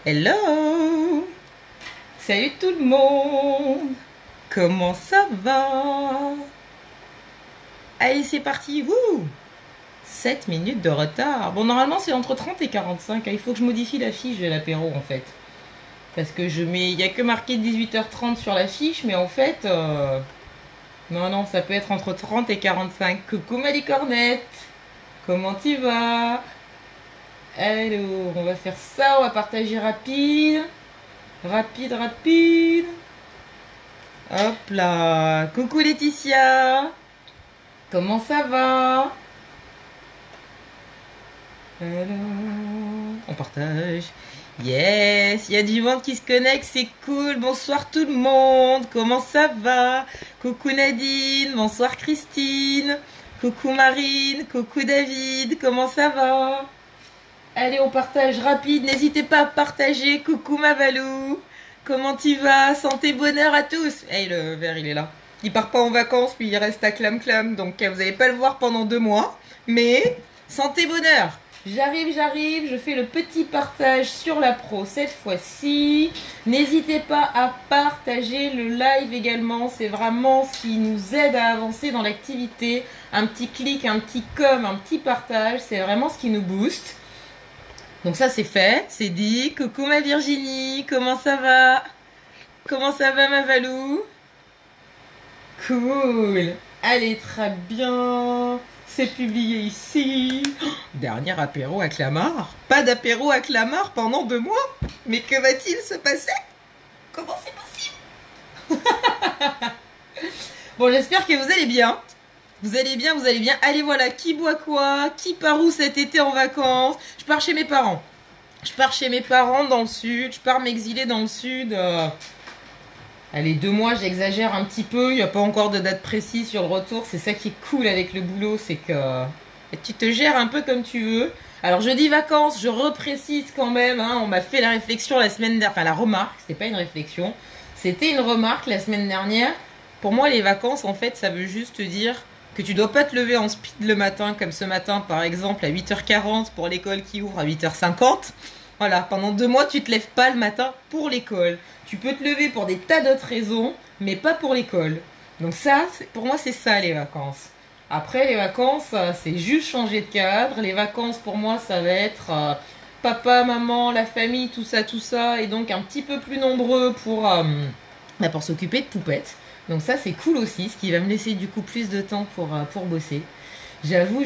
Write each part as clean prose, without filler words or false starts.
Hello! Salut tout le monde! Comment ça va? Allez, c'est parti! Wouh! 7 minutes de retard. Bon, normalement, c'est entre 30 et 45. Il faut que je modifie la fiche de l'apéro, en fait. Parce que je mets... Il n'y a que marqué 18h30 sur la fiche, mais en fait... Non, non, ça peut être entre 30 et 45. Coucou, ma licornette! Comment tu vas? Alors, on va faire ça, on va partager rapide. Rapide, rapide. Hop là. Coucou Laetitia. Comment ça va? Alors, on partage. Yes, il y a du monde qui se connecte, c'est cool. Bonsoir tout le monde. Comment ça va? Coucou Nadine. Bonsoir Christine. Coucou Marine. Coucou David. Comment ça va? Allez, on partage rapide. N'hésitez pas à partager. Coucou ma Valou. Comment tu vas? Santé, bonheur à tous. Hey, le verre, il est là. Il part pas en vacances, puis il reste à clam-clam. Donc, vous n'allez pas le voir pendant 2 mois. Mais, santé, bonheur. J'arrive, j'arrive. Je fais le petit partage sur la pro cette fois-ci. N'hésitez pas à partager le live également. C'est vraiment ce qui nous aide à avancer dans l'activité. Un petit clic, un petit com, un petit partage. C'est vraiment ce qui nous booste. Donc ça c'est fait, c'est dit. Coucou ma Virginie, comment ça va? Comment ça va ma Valou? Cool. Allez, très bien. C'est publié ici. Oh, dernier apéro à Clamart. Pas d'apéro à Clamart pendant 2 mois. Mais que va-t-il se passer? Comment c'est possible? Bon, j'espère que vous allez bien. Vous allez bien, vous allez bien. Allez, voilà, qui boit quoi? Qui part où cet été en vacances? Je pars chez mes parents. Je pars chez mes parents dans le sud. Je pars m'exiler dans le sud. Allez, 2 mois, j'exagère un petit peu. Il n'y a pas encore de date précise sur le retour. C'est ça qui est cool avec le boulot, c'est que tu te gères un peu comme tu veux. Alors, je dis vacances, je reprécise quand même. Hein, on m'a fait la réflexion la semaine dernière. Enfin, la remarque, c'était pas une réflexion. C'était une remarque la semaine dernière. Pour moi, les vacances, en fait, ça veut juste dire que tu dois pas te lever en speed le matin, comme ce matin par exemple à 8h40 pour l'école qui ouvre à 8h50. Voilà, pendant 2 mois tu te lèves pas le matin pour l'école. Tu peux te lever pour des tas d'autres raisons, mais pas pour l'école. Donc ça, pour moi c'est ça les vacances. Après les vacances, c'est juste changer de cadre. Les vacances pour moi ça va être papa, maman, la famille, tout ça, et donc un petit peu plus nombreux pour s'occuper de poupettes. Donc ça c'est cool aussi, ce qui va me laisser du coup plus de temps pour bosser. J'avoue,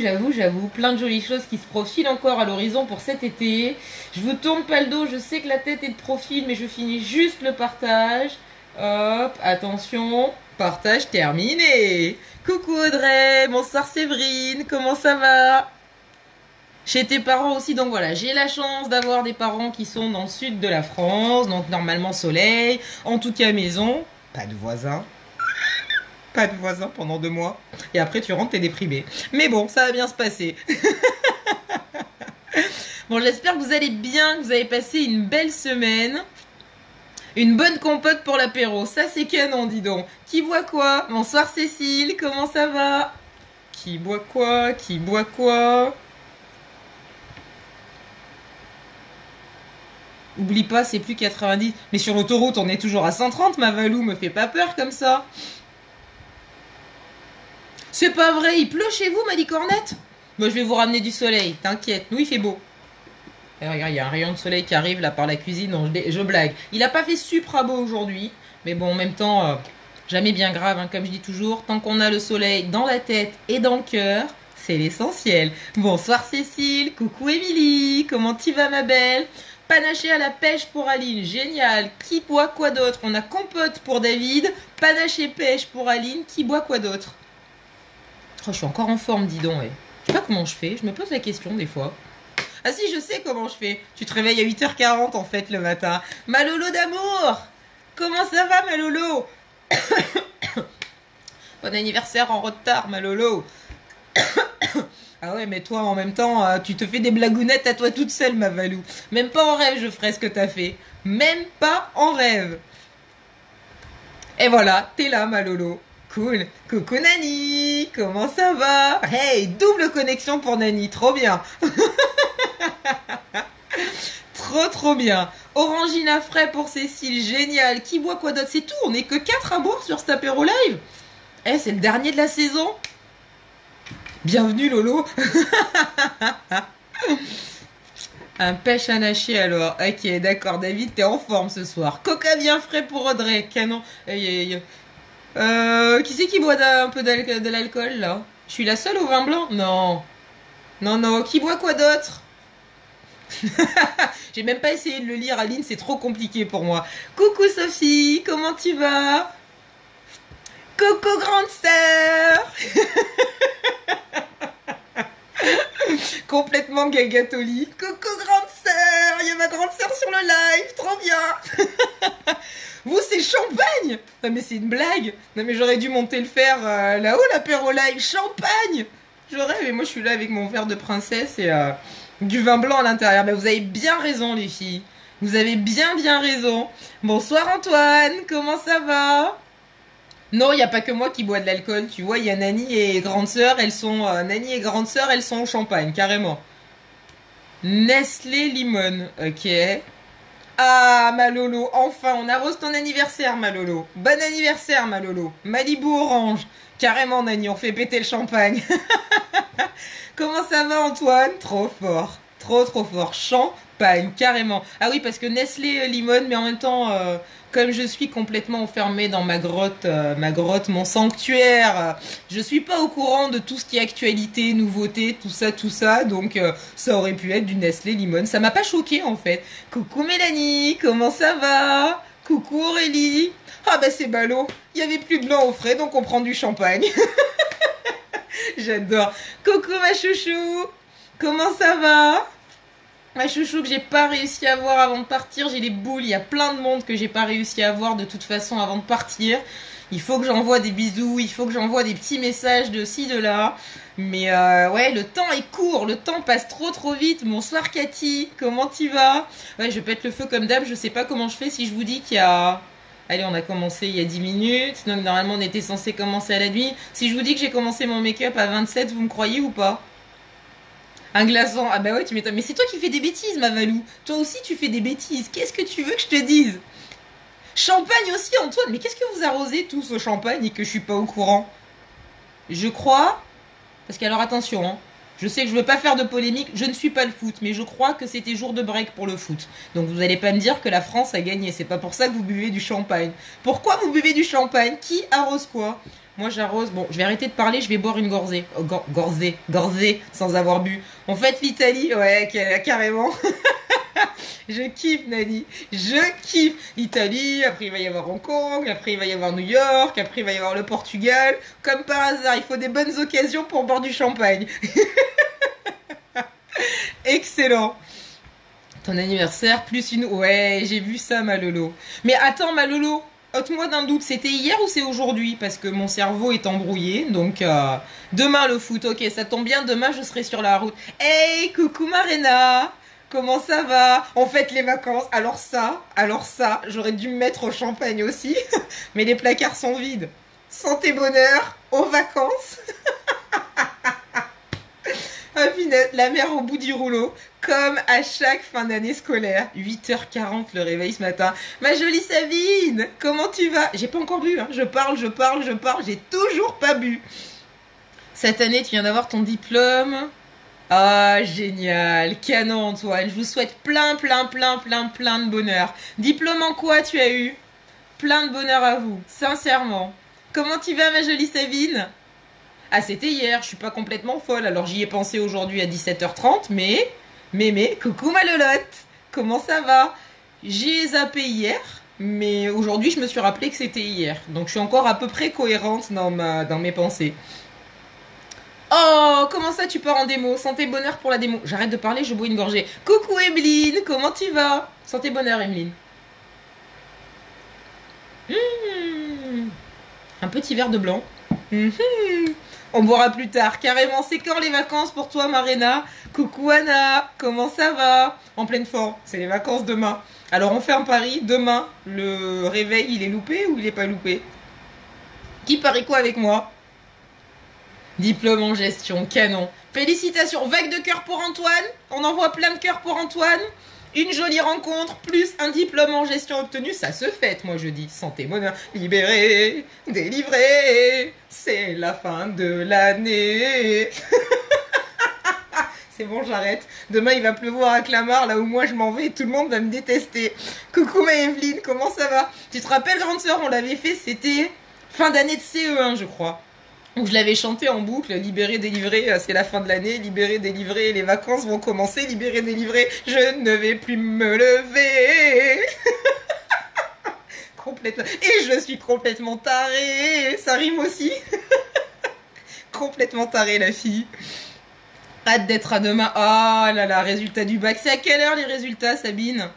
plein de jolies choses qui se profilent encore à l'horizon pour cet été. Je vous tourne pas le dos, je sais que la tête est de profil, mais je finis juste le partage. Hop, attention, partage terminé. Coucou Audrey, bonsoir Séverine, comment ça va? Chez tes parents aussi, donc voilà, j'ai la chance d'avoir des parents qui sont dans le sud de la France, donc normalement soleil, en tout cas maison, pas de voisins. Pas de voisins pendant 2 mois. Et après, tu rentres, t'es déprimé. Mais bon, ça va bien se passer. Bon, j'espère que vous allez bien, que vous avez passé une belle semaine. Une bonne compote pour l'apéro. Ça, c'est canon, dis donc. Qui boit quoi? Bonsoir Cécile, comment ça va? Qui boit quoi? Qui boit quoi? Oublie pas, c'est plus 90. Mais sur l'autoroute, on est toujours à 130, ma Valou, me fait pas peur comme ça. C'est pas vrai, il pleut chez vous, ma licornette? Moi, je vais vous ramener du soleil, t'inquiète. Nous, il fait beau. Et regarde, il y a un rayon de soleil qui arrive là par la cuisine, donc je blague. Il a pas fait supra beau aujourd'hui, mais bon, en même temps, jamais bien grave, hein, comme je dis toujours. Tant qu'on a le soleil dans la tête et dans le cœur, c'est l'essentiel. Bonsoir Cécile, coucou Émilie, comment tu vas ma belle? Panaché à la pêche pour Aline, génial. Qui boit quoi d'autre? On a compote pour David, panaché pêche pour Aline, qui boit quoi d'autre? Oh, je suis encore en forme, dis donc. Je sais pas comment je fais, je me pose la question des fois. Ah si, je sais comment je fais. Tu te réveilles à 8h40 en fait le matin. Ma Lolo d'amour! Comment ça va ma Lolo? Bon anniversaire en retard ma Lolo. Ah ouais, mais toi en même temps, tu te fais des blagounettes à toi toute seule ma Valou. Même pas en rêve je ferais ce que t'as fait. Même pas en rêve. Et voilà, t'es là ma Lolo. Cool. Coucou Nani, comment ça va? Hey, double connexion pour Nani, trop bien. Trop bien. Orangina à frais pour Cécile, génial. Qui boit quoi d'autre? C'est tout, on n'est que 4 à boire sur cet apéro live. Eh, c'est le dernier de la saison. Bienvenue Lolo. Un pêche à nacher alors. Ok, d'accord, David, t'es en forme ce soir. Coca bien frais pour Audrey, canon. Aïe, aïe. Qui c'est qui boit un peu de l'alcool là? Je suis la seule au vin blanc? Non. Non, non, qui boit quoi d'autre? J'ai même pas essayé de le lire, Aline, c'est trop compliqué pour moi. Coucou Sophie, comment tu vas? Coucou grande sœur. Complètement gagatoli. Coucou grande sœur, il y a ma grande sœur sur le live, trop bien. Vous c'est champagne? Non mais c'est une blague. Non mais j'aurais dû monter le faire là-haut l'apéro live, champagne. J'aurais, mais moi je suis là avec mon verre de princesse et du vin blanc à l'intérieur. Bah, vous avez bien raison les filles. Vous avez bien raison. Bonsoir Antoine, comment ça va? Non, il n'y a pas que moi qui bois de l'alcool. Tu vois, il y a Nani et grande sœur, elles sont Nani et grande sœur, elles sont au champagne, carrément. Nestlé Limone, ok. Ah, ma Lolo, enfin, on arrose ton anniversaire, ma Lolo. Bon anniversaire, ma Lolo. Malibu orange. Carrément, Nani, on fait péter le champagne. Comment ça va, Antoine? Trop fort. Trop fort. Champagne, carrément. Ah oui, parce que Nestlé Limone, mais en même temps, comme je suis complètement enfermée dans ma grotte, mon sanctuaire, je suis pas au courant de tout ce qui est actualité, nouveauté, tout ça. Donc, ça aurait pu être du Nestlé Limone. Ça m'a pas choqué en fait. Coucou Mélanie, comment ça va? Coucou Aurélie. Ah bah c'est ballot. Il y avait plus de blanc au frais, donc on prend du champagne. J'adore. Coucou ma chouchou. Comment ça va? Ma chouchou que j'ai pas réussi à voir avant de partir. J'ai les boules. Il y a plein de monde que j'ai pas réussi à voir de toute façon avant de partir. Il faut que j'envoie des bisous. Il faut que j'envoie des petits messages de ci, de là. Mais ouais, le temps est court. Le temps passe trop vite. Bonsoir Cathy. Comment tu vas? Ouais, je pète le feu comme d'hab. Je sais pas comment je fais si je vous dis qu'il y a... Allez, on a commencé il y a 10 minutes. Donc normalement, on était censé commencer à la nuit. Si je vous dis que j'ai commencé mon make-up à 27, vous me croyez ou pas? Un glaçon. Ah bah ouais, tu m'étonnes. Mais c'est toi qui fais des bêtises, ma Valou. Toi aussi, tu fais des bêtises. Qu'est-ce que tu veux que je te dise? Champagne aussi, Antoine. Mais qu'est-ce que vous arrosez tous au champagne et que je suis pas au courant? Je crois... Parce qu'alors, attention, hein. Je sais que je veux pas faire de polémique, je ne suis pas le foot, mais je crois que c'était jour de break pour le foot. Donc vous allez pas me dire que la France a gagné, c'est pas pour ça que vous buvez du champagne. Pourquoi vous buvez du champagne? Qui arrose quoi? Moi j'arrose, bon je vais arrêter de parler, je vais boire une gorzée. Oh, gorzée, sans avoir bu. En fait l'Italie, ouais carrément. Je kiffe Nani, je kiffe Italie, après il va y avoir Hong Kong, après il va y avoir New York, après il va y avoir le Portugal. Comme par hasard, il faut des bonnes occasions pour boire du champagne. Excellent. Ton anniversaire plus une... Ouais, j'ai vu ça ma Lolo. Mais attends ma Lolo, ôte-moi d'un doute, c'était hier ou c'est aujourd'hui? Parce que mon cerveau est embrouillé, donc demain le foot, ok ça tombe bien, demain je serai sur la route. Hey, coucou Marina. Comment ça va? On fête les vacances. Alors ça, j'aurais dû me mettre au champagne aussi. Mais les placards sont vides. Santé, bonheur, aux vacances. Ah punaise, la mère au bout du rouleau. Comme à chaque fin d'année scolaire. 8h40 le réveil ce matin. Ma jolie Sabine, comment tu vas? J'ai pas encore bu, hein. Je parle. J'ai toujours pas bu. Cette année, tu viens d'avoir ton diplôme. Ah, génial, canon Antoine, je vous souhaite plein de bonheur. Diplôme en quoi tu as eu? Plein de bonheur à vous, sincèrement. Comment tu vas ma jolie Sabine? Ah, c'était hier, je suis pas complètement folle, alors j'y ai pensé aujourd'hui à 17h30, mais, coucou ma lolotte, comment ça va? J'y ai zappé hier, mais aujourd'hui je me suis rappelé que c'était hier, donc je suis encore à peu près cohérente dans mes pensées. Oh, comment ça tu pars en démo? Santé bonheur pour la démo. J'arrête de parler, je bois une gorgée. Coucou Emeline, comment tu vas? Santé bonheur Emeline. Un petit verre de blanc. On boira plus tard. Carrément, c'est quand les vacances pour toi Marina? Coucou Anna, comment ça va? En pleine forme, c'est les vacances demain. Alors on fait un pari, demain, le réveil il est loupé ou il est pas loupé? Qui parie quoi avec moi? Diplôme en gestion, canon. Félicitations, vague de cœur pour Antoine. On envoie plein de cœurs pour Antoine. Une jolie rencontre, plus un diplôme en gestion obtenu, ça se fête, moi je dis. Santé, bonheur, libéré, délivré, c'est la fin de l'année. C'est bon, j'arrête. Demain, il va pleuvoir à Clamart, là où moi je m'en vais, et tout le monde va me détester. Coucou ma Evelyne, comment ça va? Tu te rappelles, grande sœur, on l'avait fait, c'était fin d'année de CE1, je crois. Où je l'avais chanté en boucle, libéré, délivré, c'est la fin de l'année, libéré, délivré, les vacances vont commencer, libéré, délivré, je ne vais plus me lever. Complètement. Et je suis complètement tarée, ça rime aussi. Complètement tarée, la fille. Hâte d'être à demain. Oh là là, résultat du bac. C'est à quelle heure les résultats, Sabine?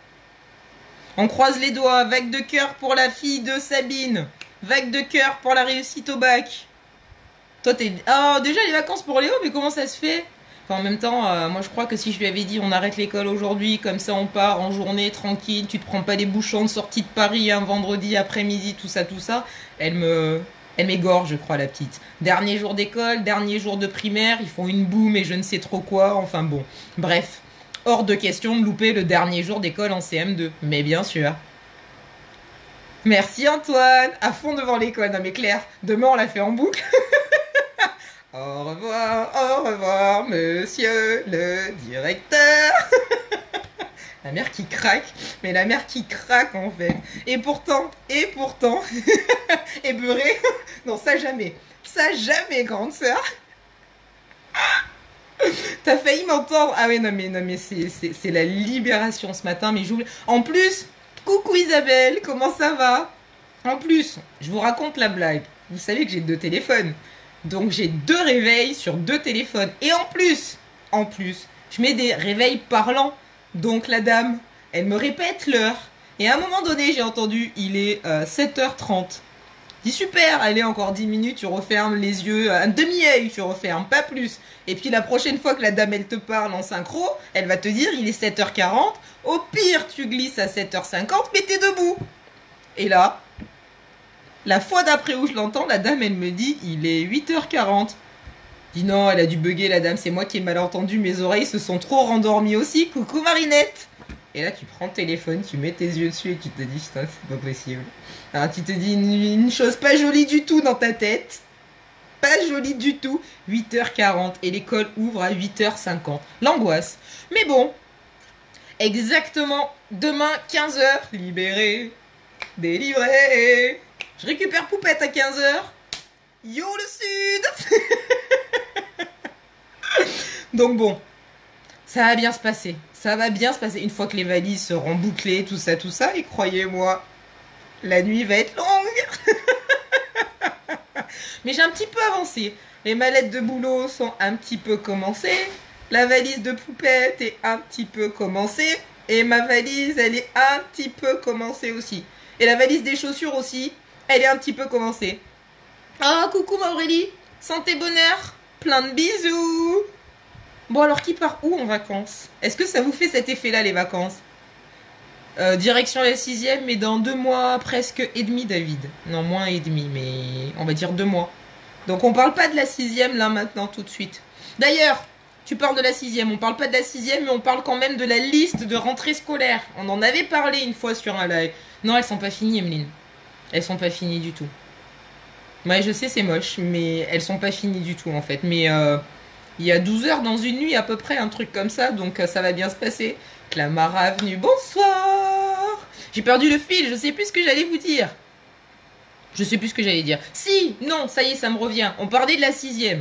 On croise les doigts. Vague de cœur pour la fille de Sabine. Vague de cœur pour la réussite au bac. Toi, t'es... Oh, déjà les vacances pour Léo, mais comment ça se fait? Enfin, en même temps, moi je crois que si je lui avais dit on arrête l'école aujourd'hui, comme ça on part en journée tranquille, tu te prends pas les bouchons de sortie de Paris un vendredi après-midi, tout ça, elle m'égorge, je crois, la petite. Dernier jour d'école, dernier jour de primaire, ils font une boum et je ne sais trop quoi, enfin bon. Bref, hors de question de louper le dernier jour d'école en CM2, mais bien sûr. Merci Antoine, à fond devant l'école. Non mais Claire, demain on la fait en boucle. Au revoir, monsieur le directeur. La mère qui craque, mais la mère qui craque en fait. Et pourtant, et beurré, non ça jamais, grande sœur. T'as failli m'entendre. Ah ouais, non mais c'est la libération ce matin, mais j'oublie. En plus, coucou Isabelle, comment ça va? En plus, je vous raconte la blague. Vous savez que j'ai 2 téléphones. Donc j'ai 2 réveils sur 2 téléphones. Et en plus, je mets des réveils parlants. Donc la dame, elle me répète l'heure. Et à un moment donné, j'ai entendu, il est 7h30. Je dis super, allez, encore 10 minutes, tu refermes les yeux, un demi-œil, tu refermes, pas plus. Et puis la prochaine fois que la dame, elle te parle en synchro, elle va te dire, il est 7h40. Au pire, tu glisses à 7h50, mais t'es debout. Et là, la fois d'après où je l'entends, la dame, elle me dit, il est 8h40. Je dis non, elle a dû bugger la dame, c'est moi qui ai mal entendu, mes oreilles se sont trop rendormies aussi. Coucou Marinette. Et là, tu prends le téléphone, tu mets tes yeux dessus et tu te dis, putain, c'est pas possible. Alors, tu te dis une chose pas jolie du tout dans ta tête. Pas jolie du tout. 8h40 et l'école ouvre à 8h50. L'angoisse. Mais bon, exactement demain, 15h, libéré, délivré. Je récupère Poupette à 15h. Yo le sud. Donc bon, ça va bien se passer. Ça va bien se passer une fois que les valises seront bouclées, tout ça. Et croyez-moi, la nuit va être longue. Mais j'ai un petit peu avancé. Les mallettes de boulot sont un petit peu commencées. La valise de Poupette est un petit peu commencée. Et ma valise, elle est un petit peu commencée aussi. Et la valise des chaussures aussi, elle est un petit peu commencée. Ah, coucou ma Aurélie. Santé, bonheur. Plein de bisous. Bon alors, qui part où en vacances? Est-ce que ça vous fait cet effet-là, les vacances? Direction la 6e, mais dans 2 mois presque et demi, David. Non, moins et demi, mais on va dire 2 mois. Donc on parle pas de la 6e là maintenant, tout de suite. D'ailleurs, tu parles de la 6e, on parle pas de la 6e, mais on parle quand même de la liste de rentrée scolaire. On en avait parlé une fois sur un live. Non, elles sont pas finies, Emeline. Elles sont pas finies du tout. Ouais, je sais, c'est moche, mais elles sont pas finies du tout en fait. Mais il y a 12 heures dans une nuit à peu près, un truc comme ça, donc ça va bien se passer. Clamart Avenue, bonsoir. J'ai perdu le fil, je sais plus ce que j'allais vous dire. Si, non, ça y est, ça me revient. On parlait de la 6e.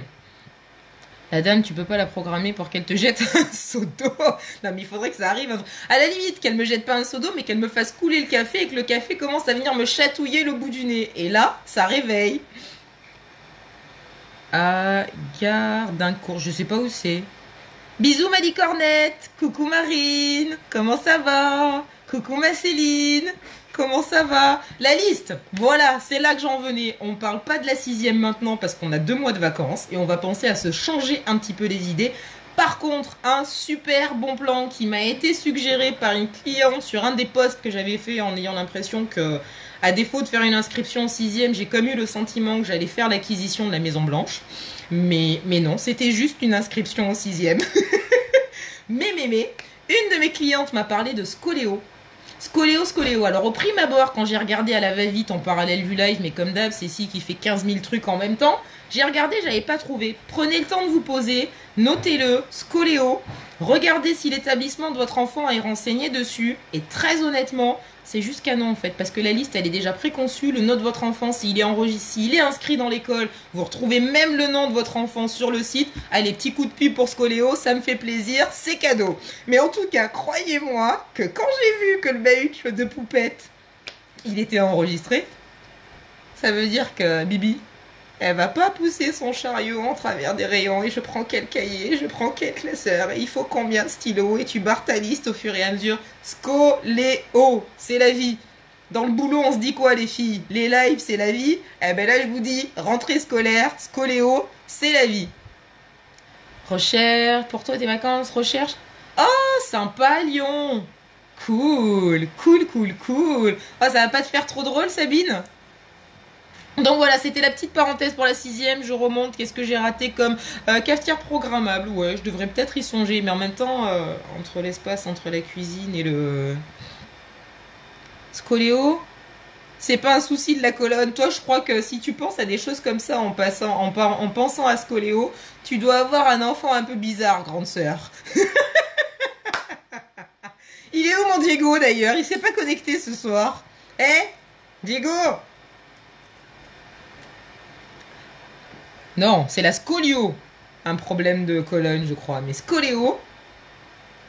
La dame, tu peux pas la programmer pour qu'elle te jette un seau d'eau. Non, mais il faudrait que ça arrive. À la limite, qu'elle me jette pas un seau d'eau, mais qu'elle me fasse couler le café et que le café commence à venir me chatouiller le bout du nez. Et là, ça réveille. À Gare d'Incourt, je sais pas où c'est. Bisous ma licornette. Coucou Marine, comment ça va? Coucou ma Céline, comment ça va? La liste, voilà, c'est là que j'en venais. On parle pas de la 6e maintenant parce qu'on a 2 mois de vacances et on va penser à se changer un petit peu les idées. Par contre, un super bon plan qui m'a été suggéré par une cliente sur un des posts que j'avais fait en ayant l'impression que, à défaut de faire une inscription en 6e, j'ai comme eu le sentiment que j'allais faire l'acquisition de la Maison Blanche. Mais non, c'était juste une inscription en 6e. mais, Une de mes clientes m'a parlé de Scoléo. Scoléo. Alors au prime abord, quand j'ai regardé à la va-vite en parallèle du live, mais comme d'hab, c'est ici qui fait 15 000 trucs en même temps, j'ai regardé, j'avais pas trouvé. Prenez le temps de vous poser, notez-le, Scoléo, regardez si l'établissement de votre enfant est renseigné dessus, et très honnêtement, c'est juste canon en fait, parce que la liste elle est déjà préconçue, le nom de votre enfant, s'il est enregistré, s'il est inscrit dans l'école, vous retrouvez même le nom de votre enfant sur le site. Allez, petit coup de pub pour Scoléo, ça me fait plaisir, c'est cadeau. Mais en tout cas, croyez-moi que quand j'ai vu que le bahut de poupette, il était enregistré, ça veut dire que Bibi, elle va pas pousser son chariot en travers des rayons et je prends quel cahier, je prends quel classeur, et il faut combien de stylos et tu barres ta liste au fur et à mesure. Scoléo, c'est la vie. Dans le boulot, on se dit quoi les filles? Les lives, c'est la vie. Eh ben là, je vous dis, rentrée scolaire, Scoléo, c'est la vie. Recherche, pour toi tes vacances, recherche. Oh, sympa Lyon. Cool. Oh, ça va pas te faire trop drôle Sabine? Donc voilà, c'était la petite parenthèse pour la 6e. Je remonte. Qu'est-ce que j'ai raté comme cafetière programmable? Ouais, je devrais peut-être y songer. Mais en même temps, entre l'espace, entre la cuisine et le... Scoléo, c'est pas un souci de la colonne. Toi, je crois que si tu penses à des choses comme ça en pensant à Scoléo, tu dois avoir un enfant un peu bizarre, grande sœur. Il est où mon Diego d'ailleurs? Il s'est pas connecté ce soir. Eh, Diego? Non, c'est la scolio. Un problème de colonne, je crois. Mais Scoléo,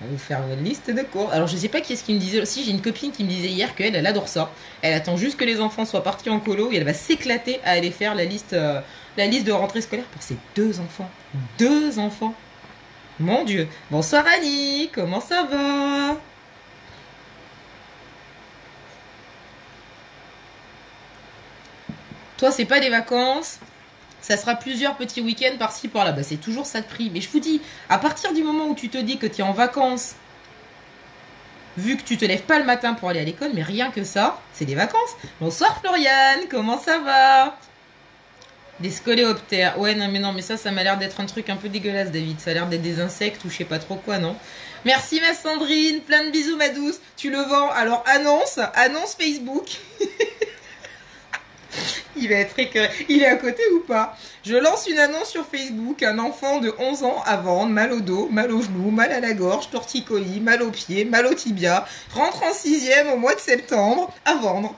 on va vous faire une liste de cours. Alors, je sais pas qui est-ce qui me disait aussi. J'ai une copine qui me disait hier qu'elle, elle adore ça. Elle attend juste que les enfants soient partis en colo et elle va s'éclater à aller faire la liste de rentrée scolaire pour ses 2 enfants. 2 enfants. Mon Dieu. Bonsoir Annie, comment ça va? Toi, c'est pas des vacances. Ça sera plusieurs petits week-ends par-ci par-là. Bah, c'est toujours ça de prix. Mais je vous dis, à partir du moment où tu te dis que tu es en vacances, vu que tu te lèves pas le matin pour aller à l'école, mais rien que ça, c'est des vacances. Bonsoir Floriane, comment ça va? Des scoléoptères. Ouais, non, mais ça m'a l'air d'être un truc un peu dégueulasse, David. Ça a l'air d'être des insectes ou je sais pas trop quoi, non? Merci ma Sandrine, plein de bisous ma douce. Tu le vends, alors annonce Facebook. Il va être écœuré. Il est à côté ou pas? Je lance une annonce sur Facebook. Un enfant de 11 ans à vendre. Mal au dos, mal au genou, mal à la gorge, torticolis, mal aux pieds, mal au tibia. Rentre en 6e au mois de septembre. À vendre.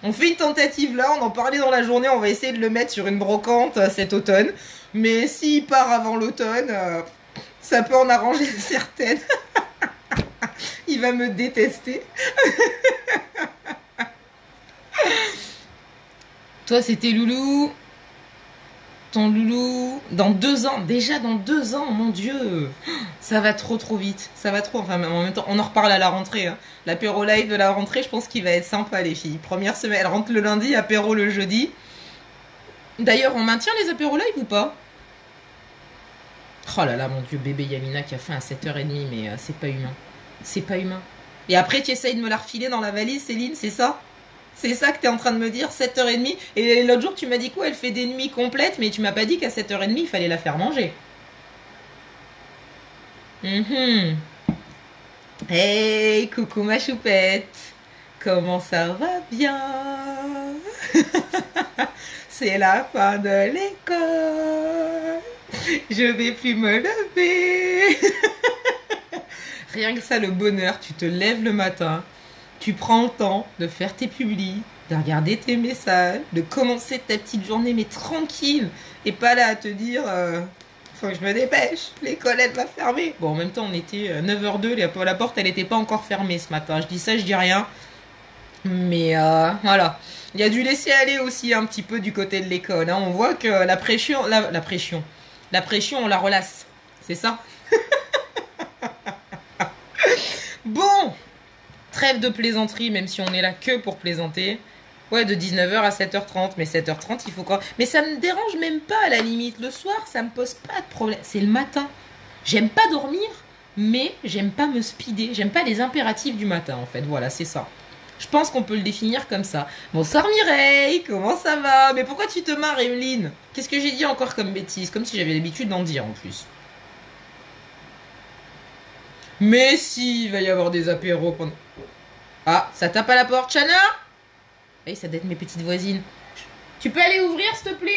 On fait une tentative là. On en parlait dans la journée. On va essayer de le mettre sur une brocante cet automne. Mais s'il part avant l'automne, ça peut en arranger certaines. Il va me détester. Toi, c'était Loulou. Ton Loulou. Dans 2 ans. Déjà dans 2 ans, mon Dieu. Ça va trop vite. Ça va trop. Enfin, en même temps, on en reparle à la rentrée. Hein. L'apéro live de la rentrée, je pense qu'il va être sympa, les filles. Première semaine, elle rentre le lundi, apéro le jeudi. D'ailleurs, on maintient les apéros live ou pas? Oh là là, mon Dieu, bébé Yamina qui a fait à 7h30, mais c'est pas humain. C'est pas humain. Et après, tu essayes de me la refiler dans la valise, Céline, c'est ça? C'est ça que t'es en train de me dire, 7h30. Et l'autre jour, tu m'as dit quoi? Elle fait des nuits complètes, mais tu m'as pas dit qu'à 7h30, il fallait la faire manger. Hey, coucou ma choupette. Comment ça va bien? C'est la fin de l'école. Je vais plus me lever. Rien que ça, le bonheur, tu te lèves le matin. Tu prends le temps de faire tes publis, de regarder tes messages, de commencer ta petite journée, mais tranquille. Et pas là à te dire, faut que je me dépêche, l'école elle va fermer. Bon, en même temps, on était 9h02, la porte elle était pas encore fermée ce matin. Je dis ça, je dis rien. Mais voilà. Il y a du laisser aller aussi un petit peu du côté de l'école. Hein. On voit que la pression, on la relâche. C'est ça? Bon! Trêve de plaisanterie, même si on est là que pour plaisanter. Ouais, de 19h à 7h30. Mais 7h30, il faut quoi? Mais ça me dérange même pas, à la limite. Le soir, ça me pose pas de problème. C'est le matin. J'aime pas dormir, mais j'aime pas me speeder. J'aime pas les impératifs du matin, en fait. Voilà, c'est ça. Je pense qu'on peut le définir comme ça. Bonsoir Mireille, comment ça va? Mais pourquoi tu te marres, Emeline? Qu'est-ce que j'ai dit encore comme bêtise? Comme si j'avais l'habitude d'en dire, en plus. Mais si, il va y avoir des apéros pendant... Ah, ça tape à la porte, Chana? Eh, ça doit être mes petites voisines. Tu peux aller ouvrir, s'il te plaît?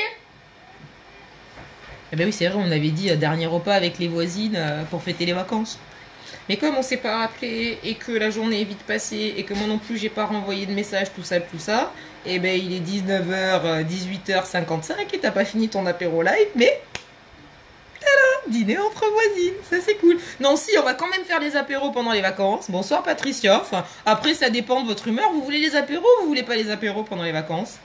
Eh ben oui, c'est vrai, on avait dit dernier repas avec les voisines pour fêter les vacances. Mais comme on s'est pas rappelé et que la journée est vite passée et que moi non plus j'ai pas renvoyé de message, tout ça, et ben il est 19h, 18h55 et t'as pas fini ton apéro live, mais dîner entre voisines, ça c'est cool. Non, si, on va quand même faire les apéros pendant les vacances. Bonsoir Patricia. Enfin, après, ça dépend de votre humeur. Vous voulez les apéros ou vous voulez pas les apéros pendant les vacances?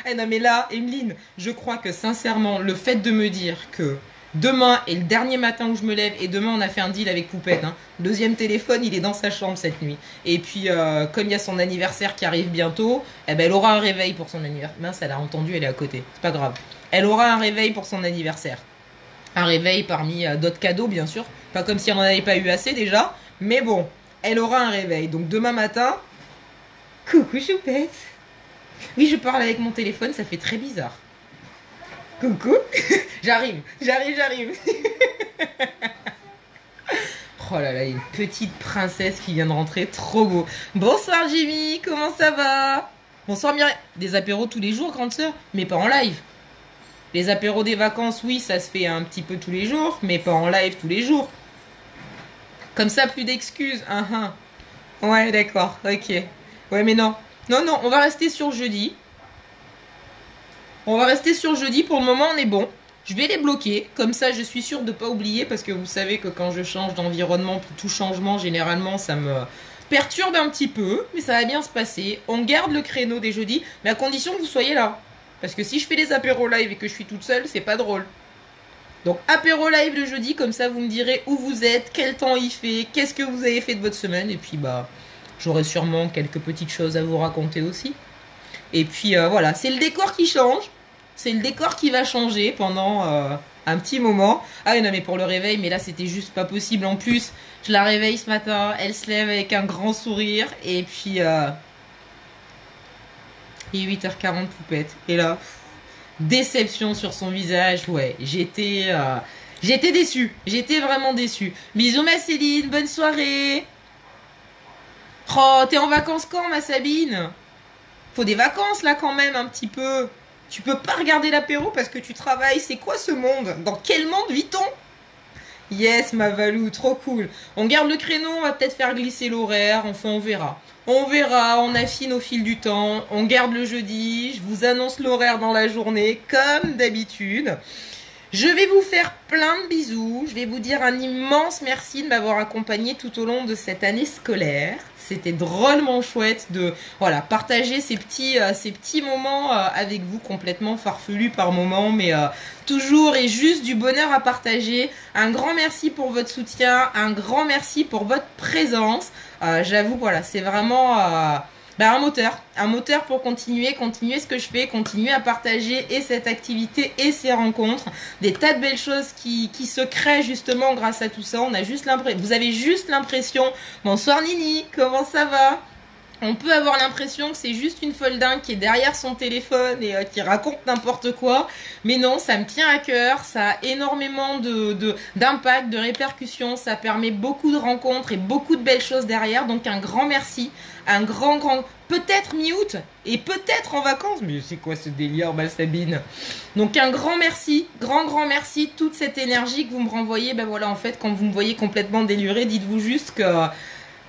Eh non, mais là, Emeline, je crois que sincèrement, le fait de me dire que demain est le dernier matin où je me lève et demain on a fait un deal avec Poupette. Hein. Deuxième téléphone, il est dans sa chambre cette nuit. Et puis, comme il y a son anniversaire qui arrive bientôt, eh ben, elle aura un réveil pour son anniversaire. Mince, elle a entendu, elle est à côté. C'est pas grave. Elle aura un réveil pour son anniversaire. Un réveil parmi d'autres cadeaux, bien sûr. Pas comme si on n'en avait pas eu assez déjà. Mais bon, elle aura un réveil. Donc demain matin... Coucou Choupette. Oui, je parle avec mon téléphone, ça fait très bizarre. Coucou. J'arrive. Oh là là, une petite princesse qui vient de rentrer, trop beau. Bonsoir Jimmy, comment ça va? Bonsoir Mireille. Des apéros tous les jours, grande sœur, mais pas en live. Les apéros des vacances, oui, ça se fait un petit peu tous les jours, mais pas en live tous les jours. Comme ça, plus d'excuses. Ouais, d'accord, ok. Ouais, mais non. Non, on va rester sur jeudi. On va rester sur jeudi. Pour le moment, on est bon. Je vais les bloquer. Comme ça, je suis sûre de ne pas oublier. Parce que vous savez que quand je change d'environnement, tout changement, généralement, ça me perturbe un petit peu. Mais ça va bien se passer. On garde le créneau des jeudis. Mais à condition que vous soyez là. Parce que si je fais les apéros live et que je suis toute seule, c'est pas drôle. Donc apéro live le jeudi, comme ça vous me direz où vous êtes, quel temps il fait, qu'est-ce que vous avez fait de votre semaine. Et puis bah, j'aurai sûrement quelques petites choses à vous raconter aussi. Et puis voilà, c'est le décor qui change. C'est le décor qui va changer pendant un petit moment. Ah oui, non mais pour le réveil, mais là c'était juste pas possible. En plus, je la réveille ce matin, elle se lève avec un grand sourire. Et puis... Et 8h40 Poupette. Et là, déception sur son visage. Ouais, j'étais déçue. J'étais vraiment déçue. Bisous ma Céline, bonne soirée. Oh, t'es en vacances quand ma Sabine? Faut des vacances là quand même un petit peu. Tu peux pas regarder l'apéro parce que tu travailles. C'est quoi ce monde? Dans quel monde vit-on? Yes, ma Valou, trop cool. On garde le créneau, on va peut-être faire glisser l'horaire, enfin on verra. On verra, on affine au fil du temps, on garde le jeudi, je vous annonce l'horaire dans la journée, comme d'habitude. Je vais vous faire plein de bisous, je vais vous dire un immense merci de m'avoir accompagné tout au long de cette année scolaire. C'était drôlement chouette de partager ces petits moments avec vous, complètement farfelus par moments, mais toujours et juste du bonheur à partager. Un grand merci pour votre soutien, un grand merci pour votre présence. J'avoue, voilà, c'est vraiment un moteur pour continuer ce que je fais, continuer à partager et cette activité et ces rencontres. Des tas de belles choses qui se créent justement grâce à tout ça. Vous avez juste l'impression, bonsoir Nini, comment ça va? On peut avoir l'impression que c'est juste une folle dingue qui est derrière son téléphone et qui raconte n'importe quoi. Mais non, ça me tient à cœur. Ça a énormément d'impact, de répercussions. Ça permet beaucoup de rencontres et beaucoup de belles choses derrière. Donc un grand merci. Un grand... Peut-être mi-août et peut-être en vacances. Mais c'est quoi ce délire, ma Sabine? Donc un grand merci. Grand merci. Toute cette énergie que vous me renvoyez. Ben voilà, en fait, quand vous me voyez complètement déluré, dites-vous juste que...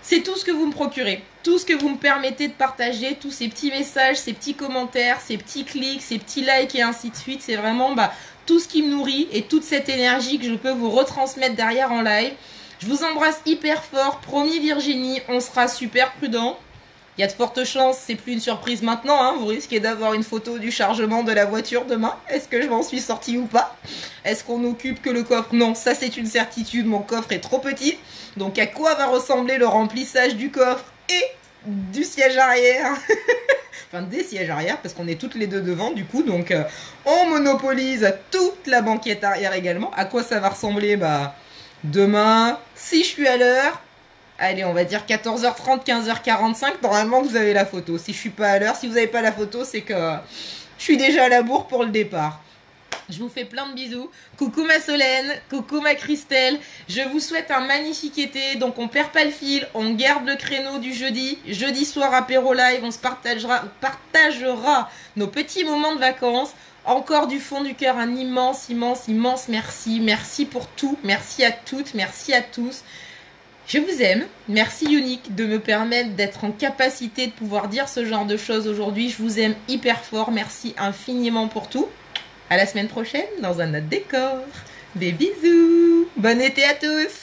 C'est tout ce que vous me procurez, tout ce que vous me permettez de partager, tous ces petits messages, ces petits commentaires, ces petits clics, ces petits likes et ainsi de suite. C'est vraiment tout ce qui me nourrit et toute cette énergie que je peux vous retransmettre derrière en live. Je vous embrasse hyper fort, promis Virginie, on sera super prudent. Il y a de fortes chances, c'est plus une surprise maintenant, hein. Vous risquez d'avoir une photo du chargement de la voiture demain. Est-ce que je m'en suis sortie ou pas? Est-ce qu'on n'occupe que le coffre? Non, ça c'est une certitude, mon coffre est trop petit. Donc à quoi va ressembler le remplissage du coffre et du siège arrière? Enfin des sièges arrière, parce qu'on est toutes les deux devant du coup. Donc on monopolise toute la banquette arrière également. À quoi ça va ressembler? Demain, si je suis à l'heure... Allez, on va dire 14h30, 15h45. Normalement, vous avez la photo. Si je suis pas à l'heure, si vous n'avez pas la photo, c'est que je suis déjà à la bourre pour le départ. Je vous fais plein de bisous. Coucou ma Solène, coucou ma Christelle. Je vous souhaite un magnifique été. Donc on perd pas le fil, on garde le créneau du jeudi. Jeudi soir apéro live, on se partagera nos petits moments de vacances. Encore du fond du cœur un immense, immense, immense merci. Merci pour tout. Merci à toutes, merci à tous. Je vous aime. Merci Unique de me permettre d'être en capacité de pouvoir dire ce genre de choses aujourd'hui. Je vous aime hyper fort. Merci infiniment pour tout. À la semaine prochaine dans un autre décor. Des bisous. Bon été à tous.